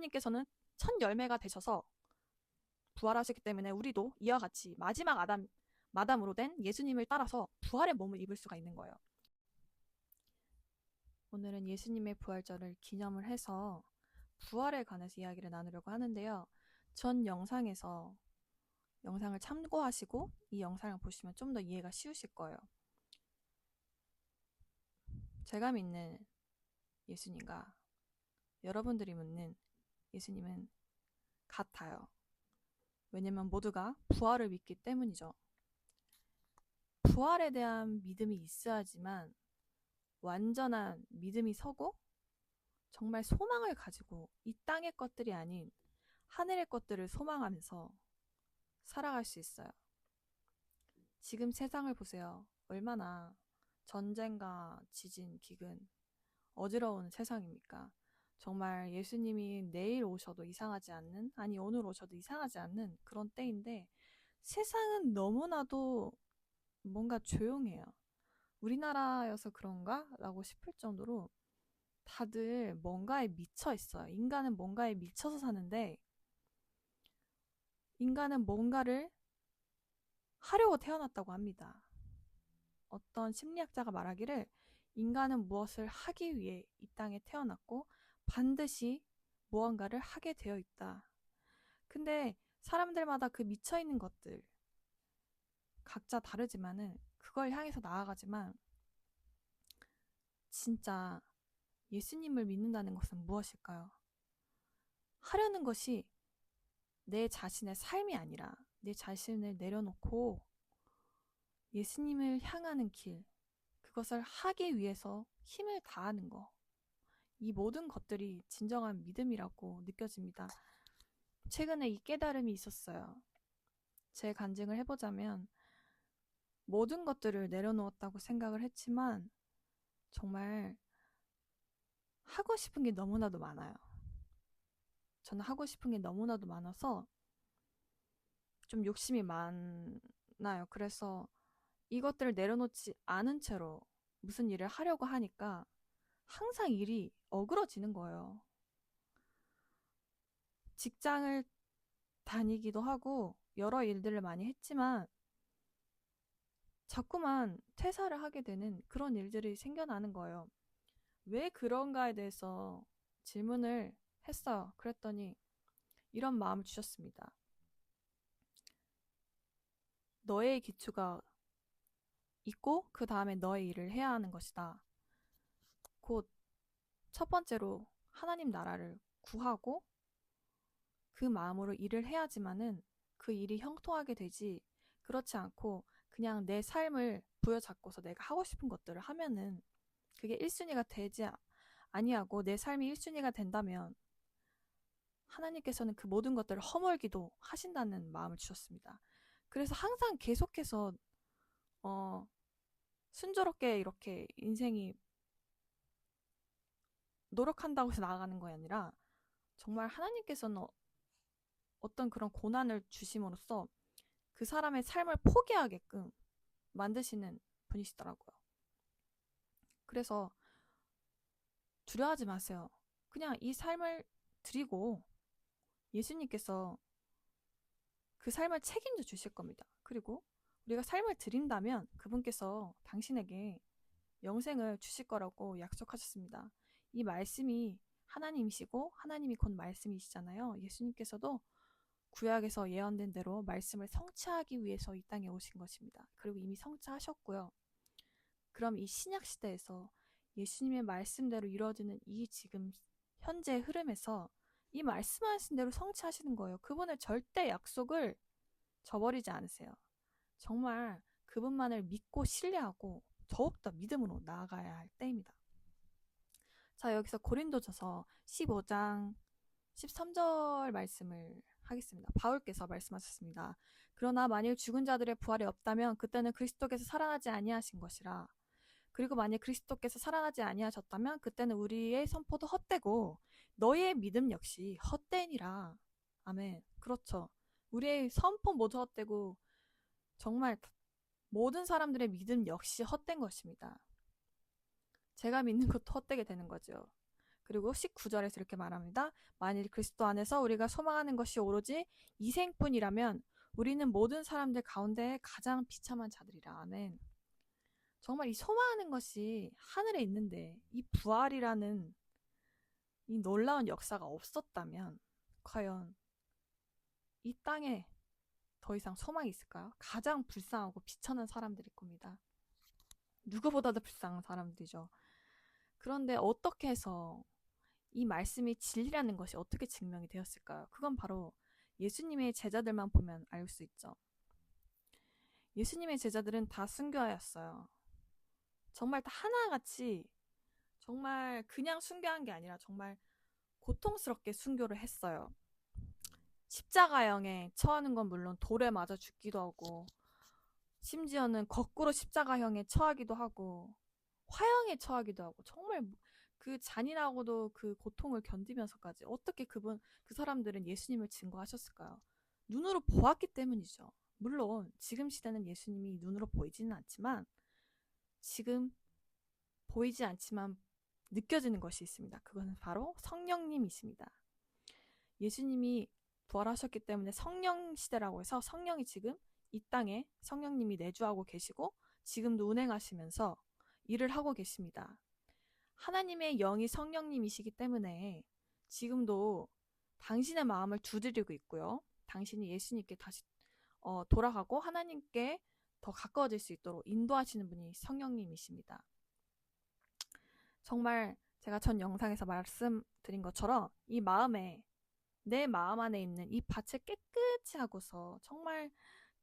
님께서는 첫 열매가 되셔서 부활하셨기 때문에 우리도 이와 같이 마지막 마담으로 된 예수님을 따라서 부활의 몸을 입을 수가 있는 거예요. 오늘은 예수님의 부활절을 기념을 해서 부활에 관해서 이야기를 나누려고 하는데요. 전 영상에서 영상을 참고하시고 이 영상을 보시면 좀 더 이해가 쉬우실 거예요. 제가 믿는 예수님과 여러분들이 믿는 예수님은 같아요. 왜냐면 모두가 부활을 믿기 때문이죠. 부활에 대한 믿음이 있어야지만 완전한 믿음이 서고 정말 소망을 가지고 이 땅의 것들이 아닌 하늘의 것들을 소망하면서 살아갈 수 있어요. 지금 세상을 보세요. 얼마나 전쟁과 지진, 기근, 어지러운 세상입니까? 정말 예수님이 내일 오셔도 이상하지 않는, 아니 오늘 오셔도 이상하지 않는 그런 때인데 세상은 너무나도 뭔가 조용해요. 우리나라여서 그런가? 라고 싶을 정도로 다들 뭔가에 미쳐 있어요. 인간은 뭔가에 미쳐서 사는데 인간은 뭔가를 하려고 태어났다고 합니다. 어떤 심리학자가 말하기를 인간은 무엇을 하기 위해 이 땅에 태어났고 반드시 무언가를 하게 되어 있다. 근데 사람들마다 그 미쳐있는 것들 각자 다르지만은 그걸 향해서 나아가지만 진짜 예수님을 믿는다는 것은 무엇일까요? 하려는 것이 내 자신의 삶이 아니라 내 자신을 내려놓고 예수님을 향하는 길, 그것을 하기 위해서 힘을 다하는 거. 이 모든 것들이 진정한 믿음이라고 느껴집니다. 최근에 이 깨달음이 있었어요. 제 간증을 해보자면 모든 것들을 내려놓았다고 생각을 했지만 정말 하고 싶은 게 너무나도 많아요. 저는 하고 싶은 게 너무나도 많아서 좀 욕심이 많아요. 그래서 이것들을 내려놓지 않은 채로 무슨 일을 하려고 하니까 항상 일이 어그러지는 거예요. 직장을 다니기도 하고 여러 일들을 많이 했지만 자꾸만 퇴사를 하게 되는 그런 일들이 생겨나는 거예요. 왜 그런가에 대해서 질문을 했어요. 그랬더니 이런 마음을 주셨습니다. 너의 기초가 있고 그 다음에 너의 일을 해야 하는 것이다. 곧 첫 번째로 하나님 나라를 구하고 그 마음으로 일을 해야지만은 그 일이 형통하게 되지, 그렇지 않고 그냥 내 삶을 부여잡고서 내가 하고 싶은 것들을 하면은 그게 1순위가 되지 아니하고 내 삶이 1순위가 된다면 하나님께서는 그 모든 것들을 허물기도 하신다는 마음을 주셨습니다. 그래서 항상 계속해서 순조롭게 이렇게 인생이 노력한다고 해서 나아가는 거 아니라 정말 하나님께서는 어떤 그런 고난을 주심으로써 그 사람의 삶을 포기하게끔 만드시는 분이시더라고요. 그래서 두려워하지 마세요. 그냥 이 삶을 드리고 예수님께서 그 삶을 책임져 주실 겁니다. 그리고 우리가 삶을 드린다면 그분께서 당신에게 영생을 주실 거라고 약속하셨습니다. 이 말씀이 하나님이시고 하나님이 곧 말씀이시잖아요. 예수님께서도 구약에서 예언된 대로 말씀을 성취하기 위해서 이 땅에 오신 것입니다. 그리고 이미 성취하셨고요. 그럼 이 신약 시대에서 예수님의 말씀대로 이루어지는 이 지금 현재 흐름에서 이 말씀하신 대로 성취하시는 거예요. 그분의 절대 약속을 저버리지 않으세요. 정말 그분만을 믿고 신뢰하고 더욱더 믿음으로 나아가야 할 때입니다. 자, 여기서 고린도전서 15장 13절 말씀을 하겠습니다. 바울께서 말씀하셨습니다. 그러나 만일 죽은 자들의 부활이 없다면 그때는 그리스도께서 살아나지 아니하신 것이라. 그리고 만일 그리스도께서 살아나지 아니하셨다면 그때는 우리의 선포도 헛되고 너희의 믿음 역시 헛되니라. 아멘. 그렇죠. 우리의 선포 모두 헛되고 정말 모든 사람들의 믿음 역시 헛된 것입니다. 제가 믿는 것도 헛되게 되는 거죠. 그리고 19절에서 이렇게 말합니다. 만일 그리스도 안에서 우리가 소망하는 것이 오로지 이 생뿐이라면 우리는 모든 사람들 가운데 가장 비참한 자들이라. 아멘. 정말 이 소망하는 것이 하늘에 있는데 이 부활이라는 이 놀라운 역사가 없었다면 과연 이 땅에 더 이상 소망이 있을까요? 가장 불쌍하고 비천한 사람들일 겁니다. 누구보다도 불쌍한 사람들이죠. 그런데 어떻게 해서 이 말씀이 진리라는 것이 어떻게 증명이 되었을까요? 그건 바로 예수님의 제자들만 보면 알 수 있죠. 예수님의 제자들은 다 순교하였어요. 정말 다 하나같이 정말 그냥 순교한 게 아니라 정말 고통스럽게 순교를 했어요. 십자가형에 처하는 건 물론 돌에 맞아 죽기도 하고 심지어는 거꾸로 십자가형에 처하기도 하고 화형에 처하기도 하고 정말 그 잔인하고도 그 고통을 견디면서까지 어떻게 그 사람들은 예수님을 증거하셨을까요? 눈으로 보았기 때문이죠. 물론 지금 시대는 예수님이 눈으로 보이지는 않지만 지금 보이지 않지만 느껴지는 것이 있습니다. 그것은 바로 성령님이십니다. 예수님이 부활하셨기 때문에 성령 시대라고 해서 성령이 지금 이 땅에 성령님이 내주하고 계시고 지금도 운행하시면서 일을 하고 계십니다. 하나님의 영이 성령님이시기 때문에 지금도 당신의 마음을 두드리고 있고요. 당신이 예수님께 다시 돌아가고 하나님께 더 가까워질 수 있도록 인도하시는 분이 성령님이십니다. 정말 제가 전 영상에서 말씀드린 것처럼 이 마음에 내 마음 안에 있는 이 밭을 깨끗이 하고서 정말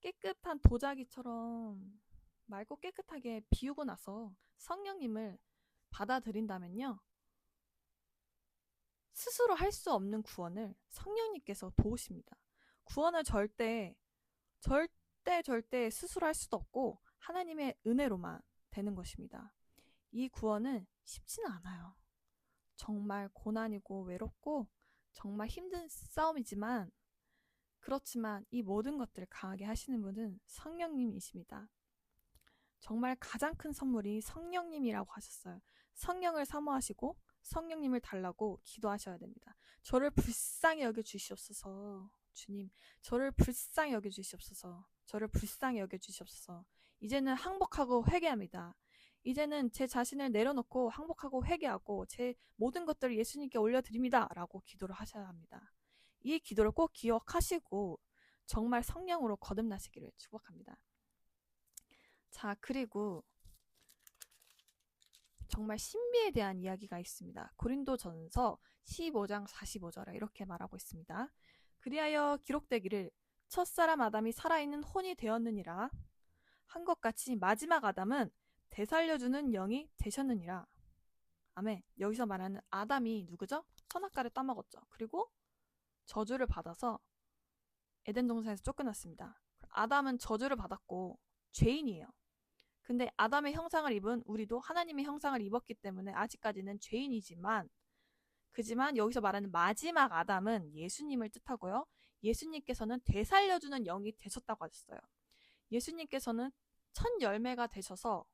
깨끗한 도자기처럼 맑고 깨끗하게 비우고 나서 성령님을 받아들인다면요. 스스로 할 수 없는 구원을 성령님께서 도우십니다. 구원을 절대 스스로 할 수도 없고 하나님의 은혜로만 되는 것입니다. 이 구원은 쉽지는 않아요. 정말 고난이고 외롭고 정말 힘든 싸움이지만 그렇지만 이 모든 것들을 강하게 하시는 분은 성령님이십니다. 정말 가장 큰 선물이 성령님이라고 하셨어요. 성령을 사모하시고 성령님을 달라고 기도하셔야 됩니다. 저를 불쌍히 여겨주시옵소서. 주님, 저를 불쌍히 여겨주시옵소서. 저를 불쌍히 여겨주시옵소서. 이제는 항복하고 회개합니다. 이제는 제 자신을 내려놓고 항복하고 회개하고 제 모든 것들을 예수님께 올려드립니다. 라고 기도를 하셔야 합니다. 이 기도를 꼭 기억하시고 정말 성령으로 거듭나시기를 축복합니다. 자, 그리고 정말 신비에 대한 이야기가 있습니다. 고린도전서 15장 45절에 이렇게 말하고 있습니다. 그리하여 기록되기를 첫사람 아담이 살아있는 혼이 되었느니라 한 것 같이 마지막 아담은 되살려주는 영이 되셨느니라. 아멘. 여기서 말하는 아담이 누구죠? 선악과를 따먹었죠. 그리고 저주를 받아서 에덴 동산에서 쫓겨났습니다. 아담은 저주를 받았고 죄인이에요. 근데 아담의 형상을 입은 우리도 하나님의 형상을 입었기 때문에 아직까지는 죄인이지만 그지만 여기서 말하는 마지막 아담은 예수님을 뜻하고요. 예수님께서는 되살려주는 영이 되셨다고 하셨어요. 예수님께서는 첫 열매가 되셔서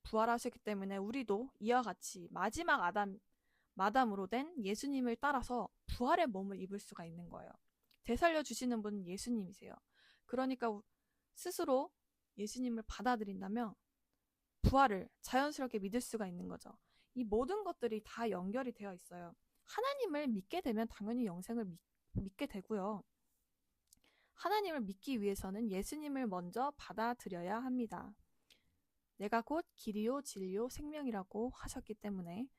부활하셨기 때문에 우리도 이와 같이 마지막 마담으로 된 예수님을 따라서 부활의 몸을 입을 수가 있는 거예요. 되살려주시는 분은 예수님이세요. 그러니까 스스로 예수님을 받아들인다면 부활을 자연스럽게 믿을 수가 있는 거죠. 이 모든 것들이 다 연결이 되어 있어요. 하나님을 믿게 되면 당연히 영생을 믿게 되고요. 하나님을 믿기 위해서는 예수님을 먼저 받아들여야 합니다. 내가 곧 길이요 진리요 생명이라고 하셨기 때문에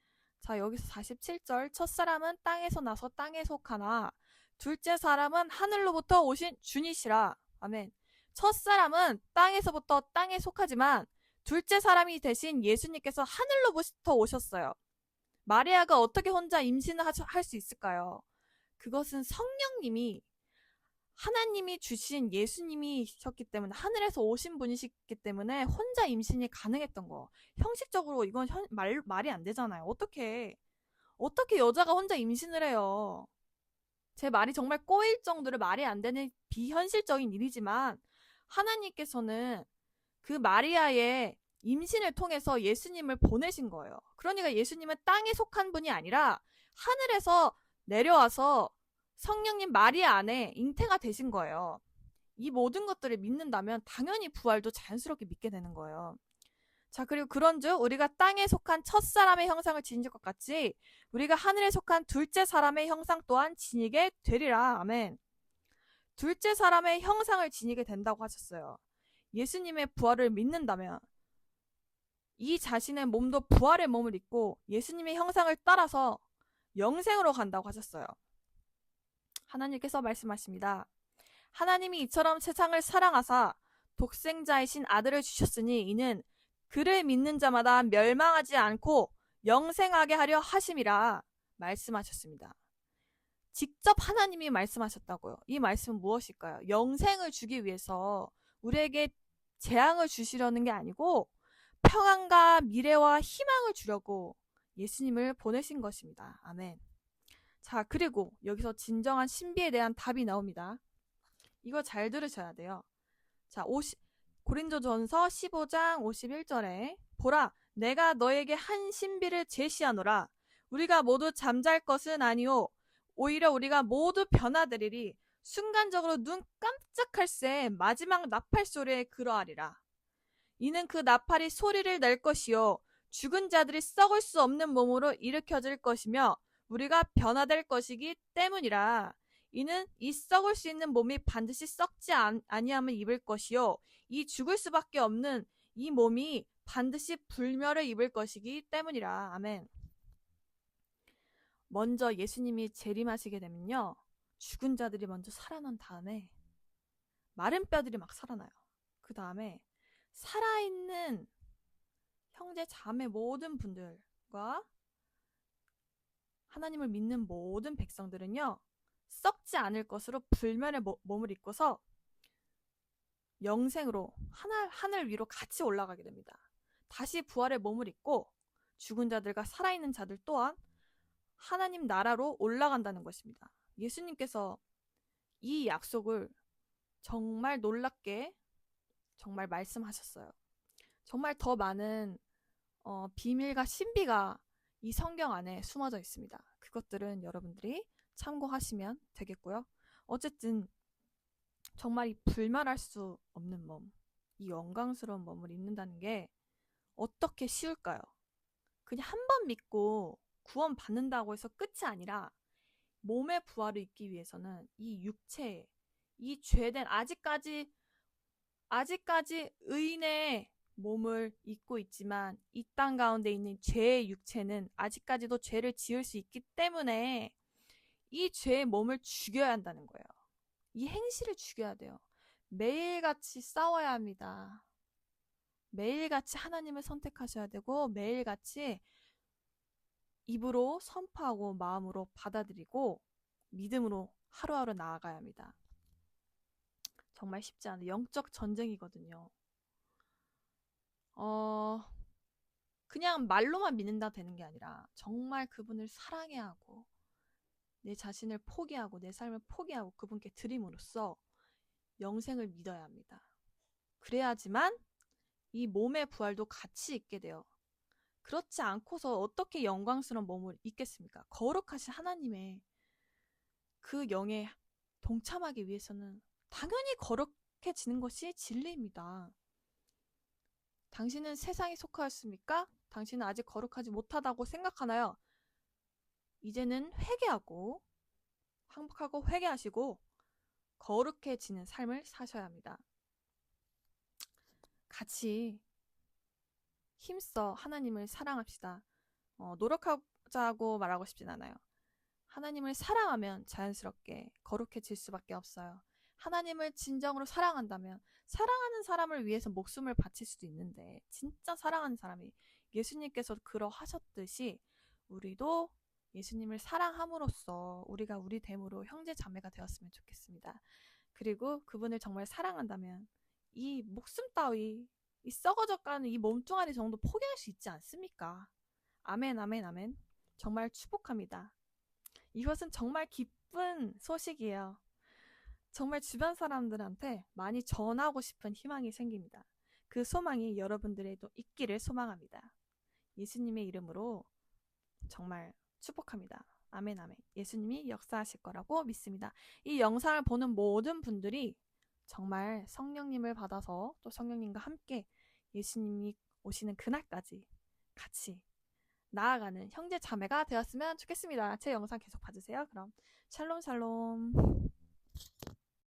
자 여기서 47절 첫사람은 땅에서 나서 땅에 속하나 둘째 사람은 하늘로부터 오신 주니시라. 아멘. 첫사람은 땅에서부터 땅에 속하지만 둘째 사람이 되신 예수님께서 하늘로부터 오셨어요. 마리아가 어떻게 혼자 임신을 할 수 있을까요? 그것은 성령님이 하나님이 주신 예수님이셨기 때문에 하늘에서 오신 분이시기 때문에 혼자 임신이 가능했던 거. 형식적으로 이건 말이 안 되잖아요. 어떻게 여자가 혼자 임신을 해요. 제 말이 정말 꼬일 정도로 말이 안 되는 비현실적인 일이지만 하나님께서는 그 마리아의 임신을 통해서 예수님을 보내신 거예요. 그러니까 예수님은 땅에 속한 분이 아니라 하늘에서 내려와서 성령님 마리아 안에 잉태가 되신 거예요. 이 모든 것들을 믿는다면 당연히 부활도 자연스럽게 믿게 되는 거예요. 자, 그리고 그런즉 우리가 땅에 속한 첫사람의 형상을 지닌 것 같이 우리가 하늘에 속한 둘째 사람의 형상 또한 지니게 되리라. 아멘. 둘째 사람의 형상을 지니게 된다고 하셨어요. 예수님의 부활을 믿는다면 이 자신의 몸도 부활의 몸을 입고 예수님의 형상을 따라서 영생으로 간다고 하셨어요. 하나님께서 말씀하십니다. 하나님이 이처럼 세상을 사랑하사 독생자이신 아들을 주셨으니 이는 그를 믿는 자마다 멸망하지 않고 영생하게 하려 하심이라 말씀하셨습니다. 직접 하나님이 말씀하셨다고요. 이 말씀은 무엇일까요? 영생을 주기 위해서 우리에게 재앙을 주시려는 게 아니고 평안과 미래와 희망을 주려고 예수님을 보내신 것입니다. 아멘. 자, 그리고 여기서 진정한 신비에 대한 답이 나옵니다. 이거 잘 들으셔야 돼요. 자, 고린도전서 15장 51절에 보라, 내가 너에게 한 신비를 제시하노라. 우리가 모두 잠잘 것은 아니오. 오히려 우리가 모두 변화되리리. 순간적으로 눈 깜짝할 새 마지막 나팔 소리에 그러하리라. 이는 그 나팔이 소리를 낼 것이요 죽은 자들이 썩을 수 없는 몸으로 일으켜질 것이며 우리가 변화될 것이기 때문이라. 이는 이 썩을 수 있는 몸이 반드시 썩지 아니함을 입을 것이요 이 죽을 수밖에 없는 이 몸이 반드시 불멸을 입을 것이기 때문이라. 아멘. 먼저 예수님이 재림하시게 되면요, 죽은 자들이 먼저 살아난 다음에 마른 뼈들이 막 살아나요. 그 다음에 살아있는 형제 자매 모든 분들과 하나님을 믿는 모든 백성들은요, 썩지 않을 것으로 불멸의 몸을 입고서 영생으로 하늘 위로 같이 올라가게 됩니다. 다시 부활의 몸을 입고 죽은 자들과 살아있는 자들 또한 하나님 나라로 올라간다는 것입니다. 예수님께서 이 약속을 정말 놀랍게 정말 말씀하셨어요. 정말 더 많은 비밀과 신비가 이 성경 안에 숨어져 있습니다. 그것들은 여러분들이 참고하시면 되겠고요. 어쨌든 정말 이 불멸할 수 없는 몸, 이 영광스러운 몸을 입는다는 게 어떻게 쉬울까요? 그냥 한 번 믿고 구원 받는다고 해서 끝이 아니라 몸의 부활을 입기 위해서는 이 육체, 이 죄된 아직까지 의인의 몸을 입고 있지만 이 땅 가운데 있는 죄의 육체는 아직까지도 죄를 지을 수 있기 때문에 이 죄의 몸을 죽여야 한다는 거예요. 이 행실을 죽여야 돼요. 매일같이 싸워야 합니다. 매일같이 하나님을 선택하셔야 되고 매일같이 입으로 선포하고 마음으로 받아들이고 믿음으로 하루하루 나아가야 합니다. 정말 쉽지 않은 영적 전쟁이거든요. 그냥 말로만 믿는다 되는 게 아니라 정말 그분을 사랑해야 하고 내 자신을 포기하고 내 삶을 포기하고 그분께 드림으로써 영생을 믿어야 합니다. 그래야지만 이 몸의 부활도 같이 있게 돼요. 그렇지 않고서 어떻게 영광스러운 몸을 입겠습니까? 거룩하신 하나님의 그 영에 동참하기 위해서는 당연히 거룩해지는 것이 진리입니다. 당신은 세상에 속하였습니까? 당신은 아직 거룩하지 못하다고 생각하나요? 이제는 회개하고 항복하고 회개하시고 거룩해지는 삶을 사셔야 합니다. 같이 힘써 하나님을 사랑합시다. 노력하자고 말하고 싶진 않아요. 하나님을 사랑하면 자연스럽게 거룩해질 수밖에 없어요. 하나님을 진정으로 사랑한다면 사랑하는 사람을 위해서 목숨을 바칠 수도 있는데 진짜 사랑하는 사람이 예수님께서 그러하셨듯이 우리도 예수님을 사랑함으로써 우리가 우리 됨으로 형제 자매가 되었으면 좋겠습니다. 그리고 그분을 정말 사랑한다면 이 목숨 따위 이 썩어져가는 이 몸뚱아리 정도 포기할 수 있지 않습니까? 아멘, 아멘, 아멘. 정말 축복합니다. 이것은 정말 기쁜 소식이에요. 정말 주변 사람들한테 많이 전하고 싶은 희망이 생깁니다. 그 소망이 여러분들에도 있기를 소망합니다. 예수님의 이름으로 정말 축복합니다. 아멘, 아멘. 예수님이 역사하실 거라고 믿습니다. 이 영상을 보는 모든 분들이 정말 성령님을 받아서 또 성령님과 함께 예수님이 오시는 그날까지 같이 나아가는 형제 자매가 되었으면 좋겠습니다. 제 영상 계속 봐주세요. 그럼 샬롬 샬롬.